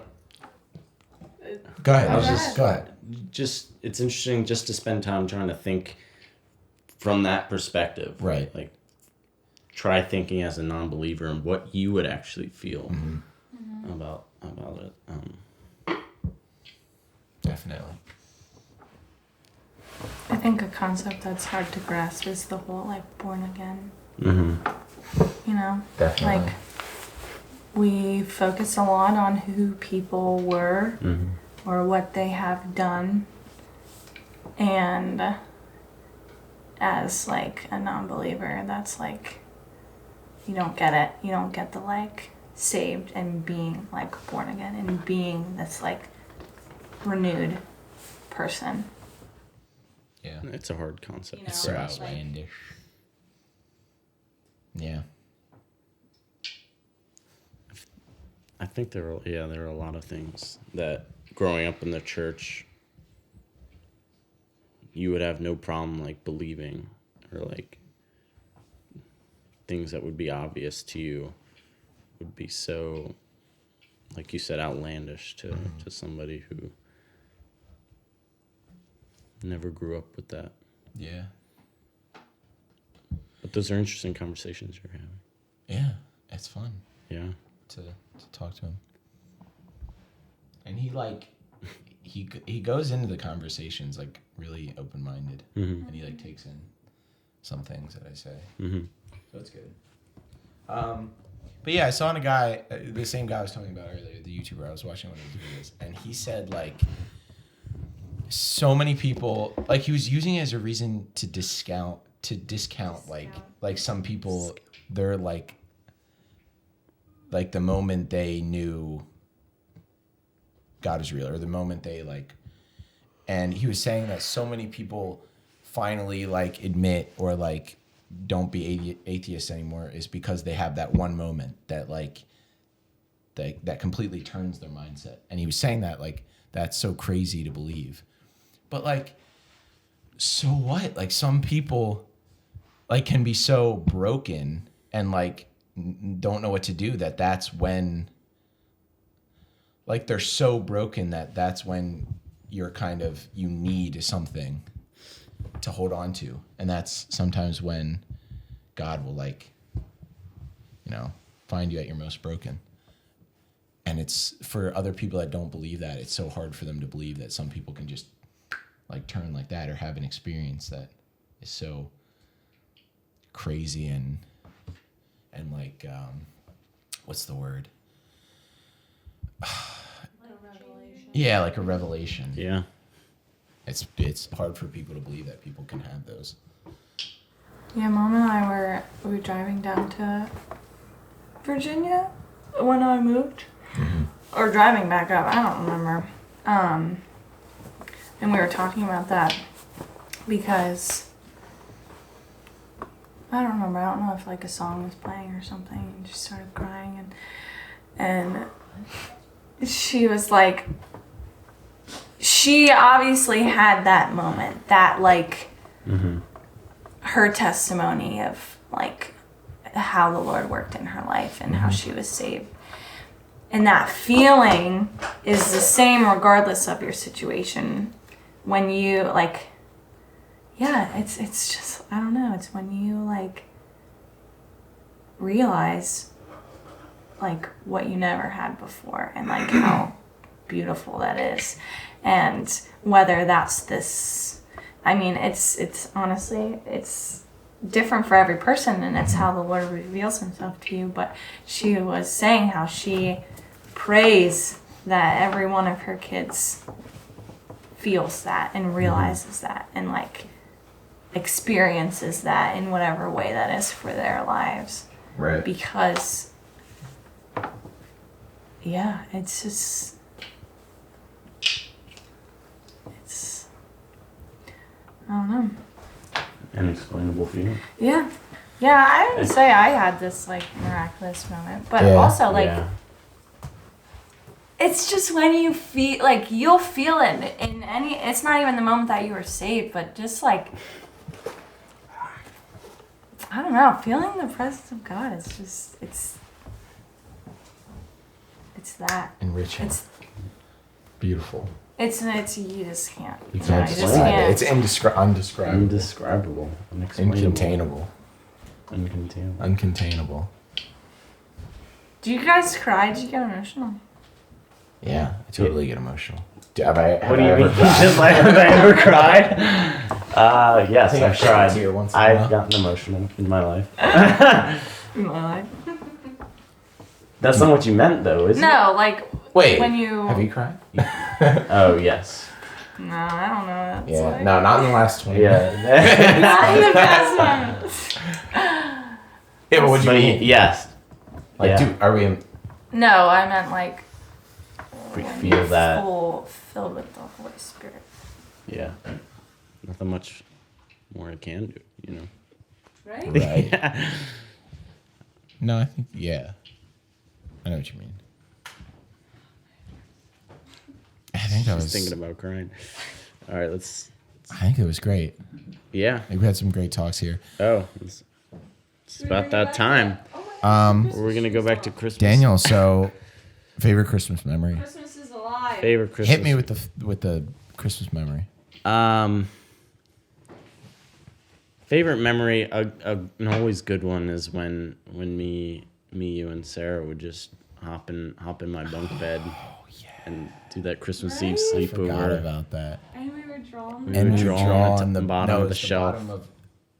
Go ahead. Okay. Go ahead. just it's interesting just to spend time trying to think from that perspective. Right. Like try thinking as a non-believer and what you would actually feel about it. Definitely. I think a concept that's hard to grasp is the whole like born again. You know, Definitely. like we focus a lot on who people were or what they have done, and as like a non-believer, that's like you don't get it. You don't get the like saved and being like born again and being this like renewed person. Yeah. It's a hard concept. You It's know, so like- outlandish. Yeah. I think there are a lot of things that growing up in the church you would have no problem like believing, or like things that would be obvious to you would be so, like you said, outlandish to somebody who never grew up with that. Yeah. But those are interesting conversations you're having. Yeah. It's fun Yeah. to talk to him. And he goes into the conversations like really open-minded, and he like takes in some things that I say. So it's good. But yeah, I saw a guy, the same guy I was talking about earlier, the YouTuber. I was watching one of his videos, and he said like so many people, like he was using it as a reason to discount like some people, they're like the moment they knew God is real, or the moment they like, and he was saying that so many people finally like admit or like don't be atheists anymore is because they have that one moment that like that completely turns their mindset. And he was saying that like that's so crazy to believe, but like, so what? Like some people like can be so broken and like don't know what to do that's when like they're so broken that's when you're kind of you need something to hold on to, and that's sometimes when God will like find you at your most broken. And it's for other people that don't believe that, it's so hard for them to believe that some people can just like turn like that or have an experience that is so crazy and like what's the word? Yeah, like a revelation. Yeah. It's hard for people to believe that people can have those. Yeah, Mom and I we were driving down to Virginia when I moved, or driving back up. I don't remember. And we were talking about that because I don't remember. I don't know if like a song was playing or something, and she started crying, and she was like, she obviously had that moment, that like her testimony of like how the Lord worked in her life and how she was saved. And that feeling is the same regardless of your situation. When you like, yeah, it's just, I don't know, it's when you like realize like what you never had before and like how beautiful that is. And whether that's this, I mean, it's honestly, it's different for every person, and it's how the Lord reveals himself to you. But she was saying how she prays that every one of her kids feels that and realizes that and like experiences that in whatever way that is for their lives. Right. Because yeah, it's just, I don't know. Inexplainable feeling. Yeah. Yeah, I would say I had this like miraculous moment. But also like it's just when you feel like you'll feel it in any, it's not even the moment that you were saved, but just like, I don't know, feeling the presence of God is just, it's that. Enriching. It's beautiful. It's you just can't. You know, can't you just describe can't. it. It's undescribable. Indescribable. Unexplainable. Incontainable. Uncontainable. Uncontainable. Do you guys cry? Did you get emotional? Yeah, I totally get emotional. Have I What do you ever mean? cried? Just like, have I ever cried? Yes, think I've I've shed a cried. tear once in a while. I've gotten emotional in my life. In my life. That's not what you meant, though, is it? No, like Wait, when you. have you cried? Oh, yes. No, I don't know what that's Yeah, like. no, not in the last 20 minutes. Yeah. Not in the past moments. Yeah, but what do you mean? Yes. Like, Yeah. dude, are we in... No, I meant like. We when feel you're that. Filled with the Holy Spirit. Yeah. Nothing much more I can do, you know? Right? Right. No, I think, yeah. I know what you mean. I think I was... Just thinking about crying. All right, let's. I think it was great. Yeah. Like, we had some great talks here. Oh, it's about that time. We're gonna go back to Christmas. Daniel, so favorite Christmas memory? Christmas is alive. Favorite Christmas. Hit me with the Christmas memory. Favorite memory, an always good one is when me, you, and Sarah would just hop in my bunk bed and do that Christmas Eve Forgot sleepover. about that. And we were drawn. We would draw on the bottom of it the was shelf.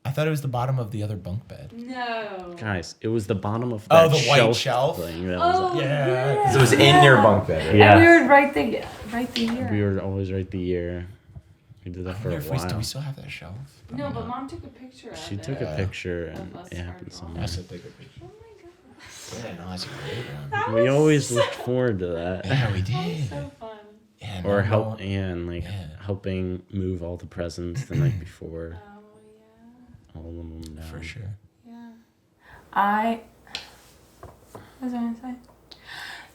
I thought it was the bottom of the other bunk bed. No. Guys, it was the bottom of Oh, that the white shelf shelf? thing. That Oh, was, Yeah, yeah. 'cause it was in your bunk bed. Right? Yeah. And we would write the year. We would always write the year. We did that I for a wonder if do while. we still have that shelf? No, but Mom took a picture of She it. took a picture and Of us it happened are somewhere. I should take a picture. Oh my god. Yeah, no, that's a great one. That We was always so looked forward to that. Yeah, we That was did. so fun. Yeah, Or no, help no- and like Yeah. helping move all the presents the night before. Oh yeah. All of them down. For sure. Yeah. What was I gonna say?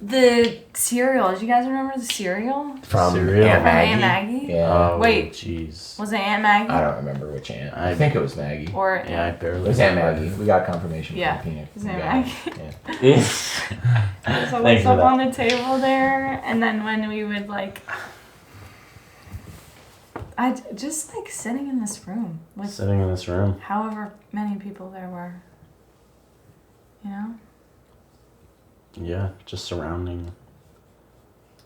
The cereal. Did you guys remember the cereal? From Cereal. Aunt From Maggie. Aunt Maggie? Yeah. Oh, Wait. jeez. Was it Aunt Maggie? I don't remember which aunt. I think it was Maggie. Or Yeah, I It barely. was Aunt Maggie. We got confirmation Yeah. from Peanut. It was Aunt We got Maggie. it. Yeah. so Thanks it's for up that. on the table there, and then when we would I just sitting in this room with Sitting in this room. however many people there were. You know? Yeah, just surrounding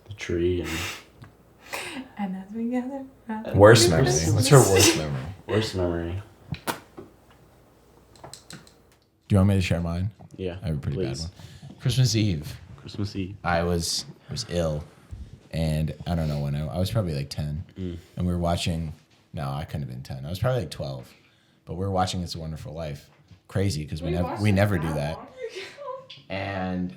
the tree and And as we gather around Worst the memory. Christmas What's her worst memory? worst memory. Do you want me to share mine? Yeah, I have a pretty please. bad one. Christmas Eve. Christmas Eve. I was ill, and I don't know when I was probably like 10, and we were watching. No, I couldn't have been 10. I was probably like 12, but we were watching It's a Wonderful Life. Crazy because we never do that. And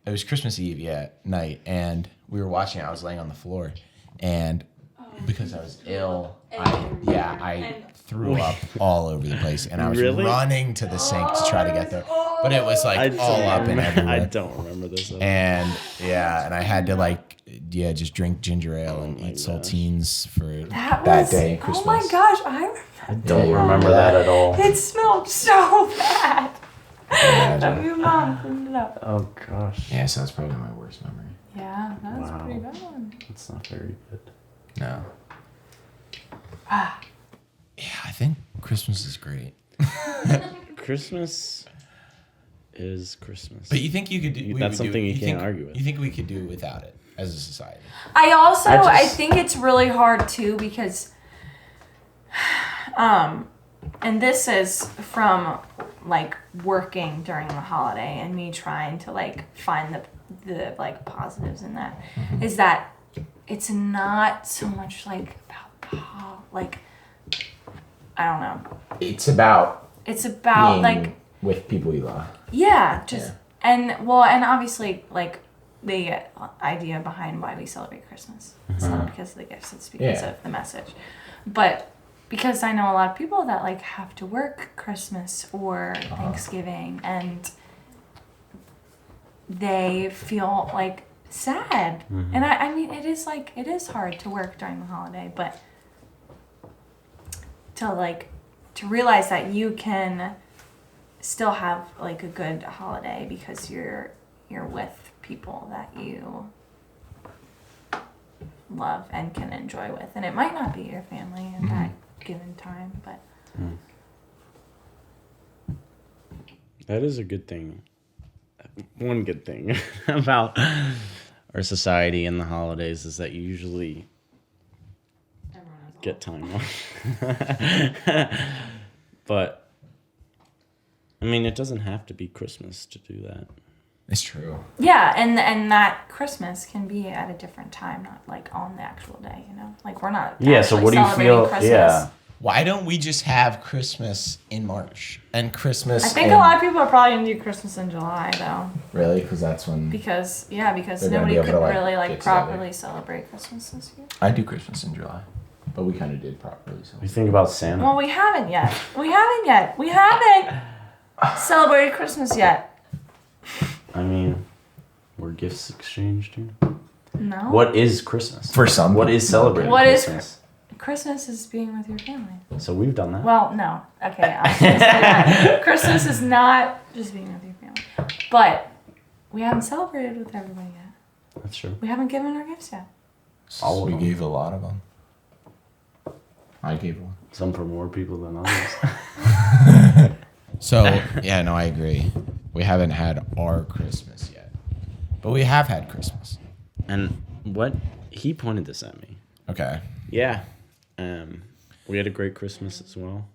it was Christmas Eve, night, and we were watching it. I was laying on the floor, and because I was ill, I threw up all over the place, and I was Really? running to the sink to try to get there, but it was like all up and everywhere. I don't remember this. And and I had to just drink ginger ale and eat gosh. saltines for That that was, day, Christmas. oh my gosh, I remember. Don't Yeah. remember that at all. It smelled so bad. Imagine. That your mom cleaned it up. Oh gosh. Yeah, so that's probably my worst memory. Yeah, that was a Wow. pretty bad one. That's not very good. No. Yeah, I think Christmas is great. Christmas is Christmas. But you think you could do? That's we would something you can't think, argue with. You think we could do without it as a society? I think it's really hard too because, and this is from working during the holiday and me trying to find the positives in that, is that it's not so much about I don't know. It's about It's about being with people you love. yeah, just Yeah. and obviously the idea behind why we celebrate Christmas. It's not because of the gifts, it's because Yeah. of the message. But because I know a lot of people that have to work Christmas or Thanksgiving and they feel sad. And I mean it is hard to work during the holiday, but to realize that you can still have a good holiday because you're with people that you love and can enjoy with, and it might not be your family at that given time, but That is a good thing. One good thing about our society and the holidays is that you usually get time off. But I mean, it doesn't have to be Christmas to do that. It's true. yeah, and that Christmas can be at a different time, not on the actual day, we're not Yeah, so actually what do you celebrating feel? Christmas. Yeah. Why don't we just have Christmas in March and Christmas? I think a lot of people are probably gonna do Christmas in July though, really because that's when because They're gonna nobody be able could to, really get together. properly celebrate Christmas this year. I do Christmas in July, but we kind of did properly. So We think about Santa. Well, we haven't yet. We haven't celebrated Christmas yet. I mean, were gifts exchanged here? No. What is Christmas? for some, What is celebrating What is Christmas? Christmas is being with your family. So we've done that. Well, no. Okay, I was gonna say that. Christmas is not just being with your family. But we haven't celebrated with everybody yet. That's true. We haven't given our gifts yet. All of we them. gave a lot of them. I gave one. Some for more people than others. So yeah, no, I agree. We haven't had our Christmas yet, but we have had Christmas. And what he pointed this at me. Okay. Yeah. We had a great Christmas as well.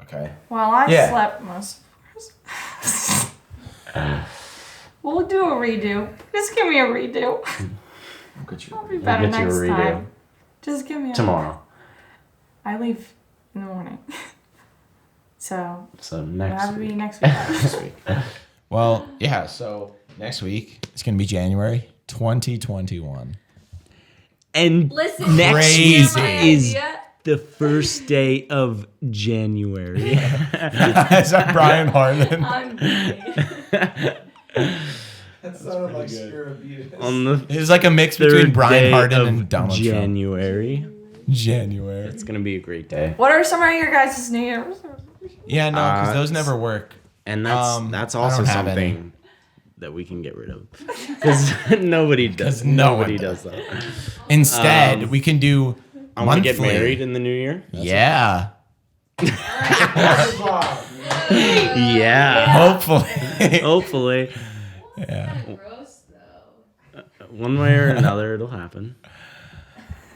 Okay. Well, I Yeah. slept most of Christmas. We'll do a redo. Just give me a redo. I'll get you. I'll be better get you a next redo. time. Just give me a Tomorrow. I leave in the morning. So So it'll next have to be week. next week. This week. Well, yeah. So next week it's gonna be January 2021. And Listen, next Crazy. week is the first day of January. Is that Brian Harlan? I'm kidding. That sounded like Spirabeatus. On the It's like a mix third between Brian day Harden of and Donald January. Trump. January. It's gonna be a great day. What are some of your guys' New Year's? Yeah, no, because those never work. And that's I also don't have any. something that we can get rid of because nobody does. no one Nobody does. does that. Instead, we can do I'm gonna get monthly. married in the new year. Yeah. Yeah, Hopefully. hopefully, Gross though. one way or another, it'll happen.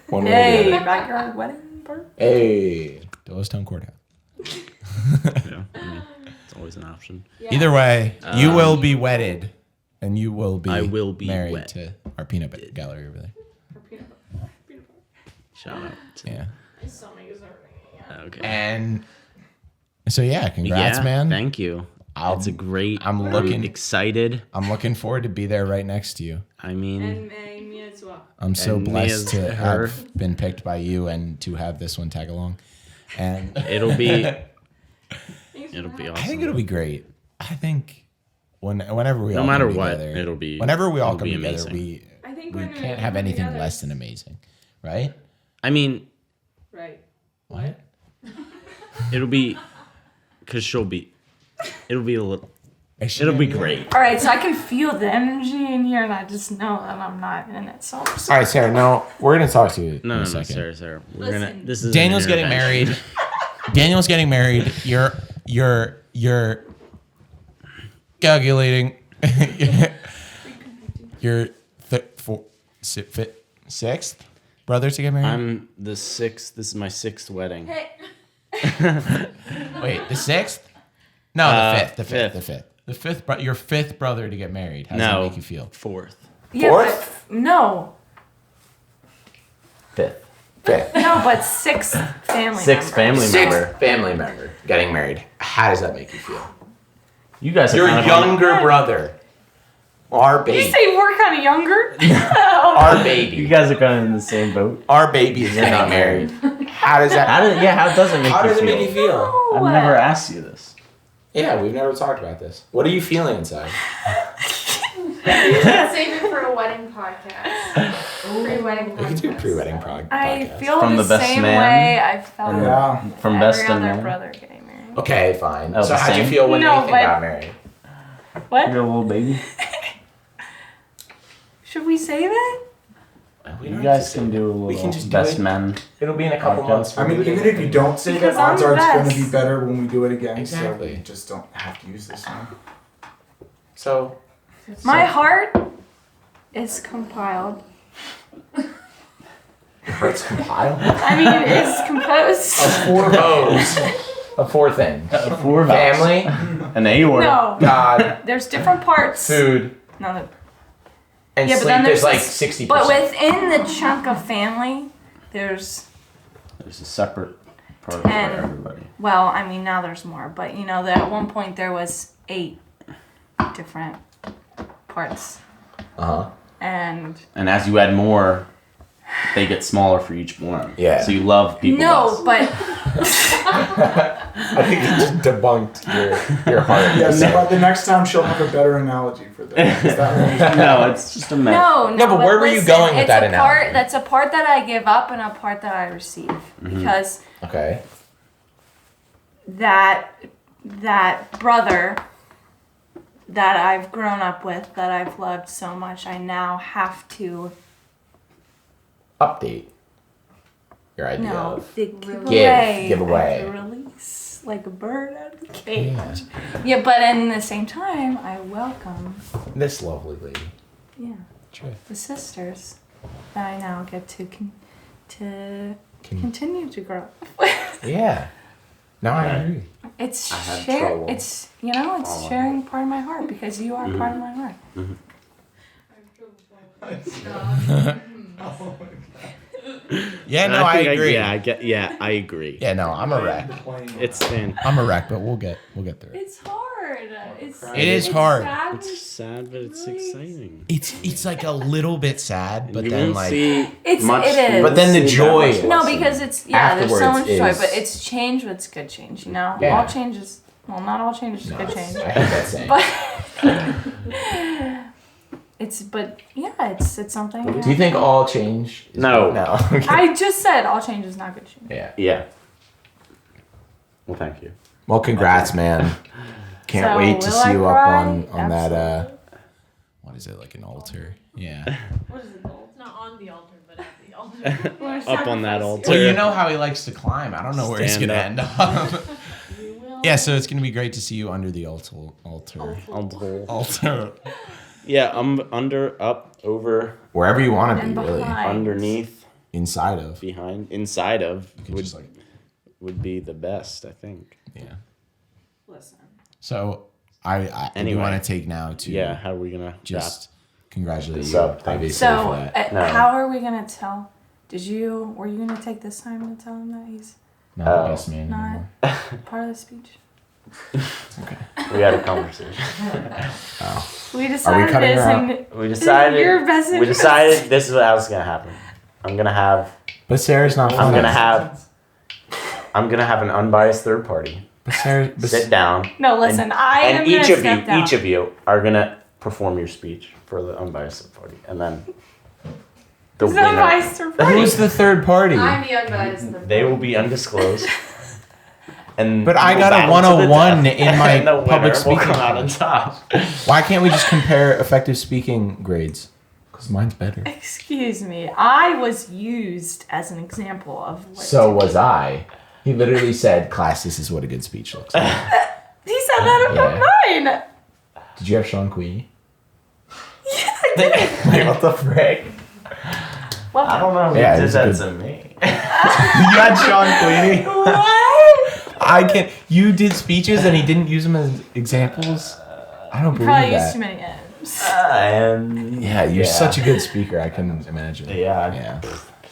One way or Hey, the other. backyard wedding party. Hey. Doylestown Courthouse. Yeah, I mean, it's always an option. Either way, you will be wedded, and you will be. I will be married wed. to our peanut butter gallery over there. Shout out. To, Yeah. My stomach is hurting. Okay. And so yeah, congrats, yeah, man. Thank you. It's a great. I'm looking- excited. I'm looking forward to be there right next to you. I mean, me as well. I'm so And me blessed as to her. have been picked by you and to have this one tag along. And it'll be. It'll be awesome. I think it'll be great. I think whenever we No all matter come what, together, it'll be- whenever we all it'll come be together, amazing. I think we when we're can't have anything together, less than amazing, right? I mean, Right. What? it'll be because she'll be. It'll be a little. Is she It'll be gonna great. All right, so I can feel the energy in here, and I just know that I'm not in it. So I'm All right, Sarah. No, we're gonna talk to you No, in no, a no, second. Sarah. We're Listen. gonna. This is Daniel's an getting intervention. married. Daniel's getting married. You're calculating. You're sixth brother to get married. I'm the sixth. This is my sixth wedding. Hey. Wait, the sixth? No, the fifth. The fifth. fifth. The fifth. The fifth. Your fifth brother to get married. How does No, that make you feel? fourth. yeah, Fourth? but no, Fifth. Fifth. no, but sixth family. Sixth member. family Sixth member. family member getting married. How does that make you feel? You guys are Your kind of younger brother. Our Did you baby. say we're kind of younger? Our baby. You guys are kind of in the same boat. Our baby is getting married. How does that? How does it make How you does it feel? make you feel? I've never asked you this. Yeah, we've never talked about this. What are you feeling inside? Save it for a wedding podcast. Pre-wedding podcast. We can do a pre-wedding podcast. I feel From the, the best same man way I felt and Yeah. From every best and other man. brother getting married. Okay, fine. Oh, so the how'd you same? feel when No, Nathan but- got married? What? You're a little baby. Should we save it? We You don't guys have to can say do a that. We little can just do best it. men. It'll be in a couple Podcast. months. I mean, even if you don't say that, Because I'm odds the are it's going to best. be better when we do it again. Exactly. So we just don't have to use this one. So My heart is compiled. it's compiled. I mean, is composed. Four O's. Of four things. Four vows. Family, An aorta. No, God, there's different parts. food, No, and Yeah, but sleep. then There's there's like this- 60%. but within the chunk of family, there's There's a separate part for And- everybody. well, I mean now there's more, but you know that at one point there was 8 different parts, Uh-huh. and And as you add more, they get smaller for each one. Yeah. So you love people no, less. but I think you just debunked your heart. Yes, but the next time she'll have a better analogy for this. Is that what you- No, it's just a mess. no, but where were you going with it's that a part, analogy? that's a part that I give up and a part that I receive because Okay. that brother that I've grown up with, that I've loved so much, I now have to Update your idea no of. give away. I have to release like a bird out of the cage. Yeah, but in the same time, I welcome This lovely lady. True. the sisters that I now get to continue to grow up with. Yeah. No, I agree. It's I had share. trouble It's it's following. sharing part of my heart because you are part of my heart. Yeah, no, I think agree. Yeah, I agree. Yeah, no, I'm a wreck. It's fan. I'm a wreck, but we'll get through it. It's hard. It's It is hard. sad. It's sad, but it's exciting. It's like a little bit sad, but you then won't like see It's- much. it is. But then the see that joy- much No, lesson. because it's there's so Afterwards much joy, is- but it's change. What's good change? You know, Yeah. all change is not all change is good change. I hate that saying. But it's something. Do you think all change? Is No. good? No. Okay. I just said all change is not good change. Yeah. Yeah. Well, thank you. Well, congrats, man. Can't So, wait to will I see you up cry? on that. Absolutely. What is it, like an altar? Yeah. What is it? It's not on the altar, but at the altar. Up on that altar. Well, you know how he likes to climb. I don't know where he's Stand gonna up. end up. You will. Yeah, so it's gonna be great to see you under the altar. Yeah, I'm under, up, over, Wherever you want to And be, really. behind. underneath, Inside of. behind, inside of You can would, just like, would be the best, I think. yeah. Listen. So I do Anyway. want to take now to Yeah, how are we gonna just congratulate This you, up. Thank you. obviously, So for that. No. how are we gonna tell? Were you gonna take this time to tell him that he's Not the Oh. best man not anymore. part of the speech? we had a conversation. We decided cutting this, her out? and We decided. your best We interest. decided this is what else is gonna happen. I'm gonna have But Sarah's not I'm funny. gonna have an unbiased third party But Sarah, but sit down, No, listen. I am and gonna each of step down. you are gonna perform your speech for the unbiased third party, and then the Is that winner. my surprise? who's the third party? I'm the unbiased. They will be undisclosed. And But I we'll got a battle to the 101 death, in my and the winner public will speaking come out on class. top. Why can't we just compare effective speaking grades? Because mine's better. Excuse me. I was used as an example of what. So was I. He literally said, "Class, this is what a good speech looks like." He said that about mine. Did you have Sean Queenie? Yeah, I did. Wait, what the frick? Well, I don't know who Yeah, did it's that good. to me. You had Sean Queenie? what? I can't. You did speeches and he didn't use them as examples? I don't believe Probably that. used too many M's. And Yeah, you're such a good speaker. I couldn't imagine. Yeah. Yeah.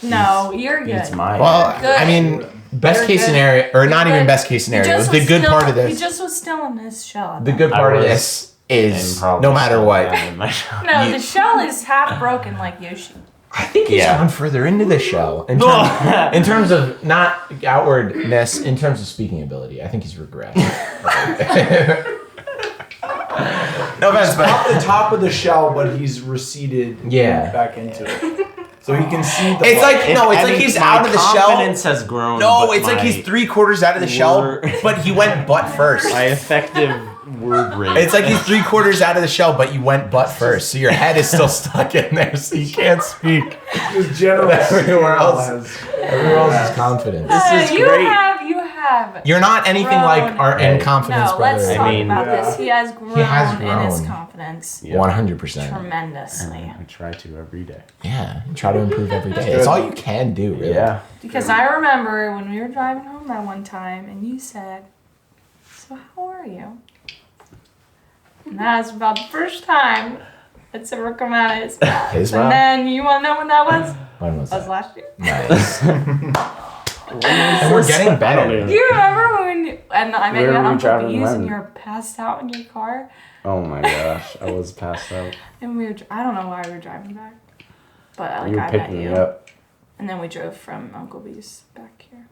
No, you're good. It's my Well, Good. I mean, best You're case good. scenario, or not You're even good. best case He scenario. just The was good still- part of He this. just was still in his shell. The good I part of was this is and probably no matter still what. am in my show. No, you- the shell is half broken like Yoshi. I think he's Yeah. gone further into the shell in terms of not outwardness, in terms of speaking ability. I think he's regressed. No offense, Off but the top of the shell, but he's receded Yeah. back into it. So he can see the it's like If no, it's like any- he's my out of the shell. confidence has grown. No, but it's like my he's 3/4 out of the shell, word- but he went butt first. My effective word rate. It's like he's 3/4 out of the shell, but you went butt first, so your head is still stuck in there, so you can't speak. his general Everywhere skill else. has- Everyone else's confidence. This is you great. You have. You're not anything like grown. our Hey. inconfidence No, brother. let's talk mean- about Yeah. this. He has grown, has in his grown. confidence Yeah. 100%. tremendously. I try to every day. Yeah, try to improve every day. That's all you can do, really. Yeah. Because I remember when we were driving home that one time, and you said, "So how are you?" And that was about the first time it's ever come out of his mouth. His And mouth? then you want to know when that was? When was That was that? last year. Nice. And we're getting I don't better. even- Do you remember when? And I met Where you at were we Uncle driving B's, and when? you were passed out in your car, Oh my gosh, I was passed out. and we were. I don't know why we were driving back, but like You were I met picking you, me up. and then we drove from Uncle B's back here.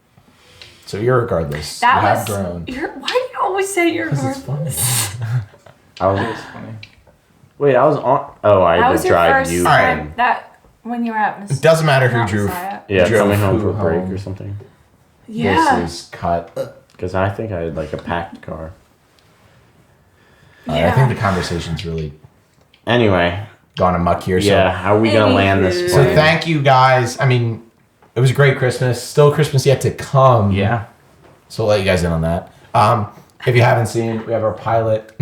So irregardless, That you was. have grown. Why do you always say you're Because it's grown? funny. I was. Wait, I was on. Oh, I That had was to your drive first you. Alright. time. That when you were at Miss. It doesn't matter who Mount drew. Messiah. Yeah, Drove coming home for a who break home. or something. Yeah. This is cut. Because I think I had like a packed car. I think the conversation's really Anyway, gone amok here. yeah, how are we gonna land this Anywho. So plane? thank you guys. I mean, it was a great Christmas. Still Christmas yet to come. Yeah. So I'll let you guys in on that. If you haven't seen, we have our pilot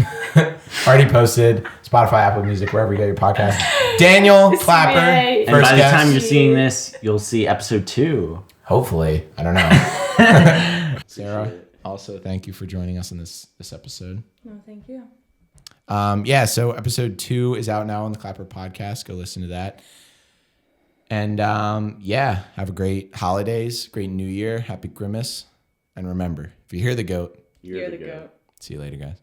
already posted. Spotify, Apple Music, wherever you get your podcast. Daniel It's Klapper, me. And first by the guest. time you're seeing this, you'll see episode 2. Hopefully, I don't know. Sarah, also thank you for joining us in this episode. No, thank you. Yeah, so episode 2 is out now on the Klapper podcast. Go listen to that. And yeah, have a great holidays, great New Year, happy Grimace. And remember, if you hear the goat, You're the goat. see you later, guys.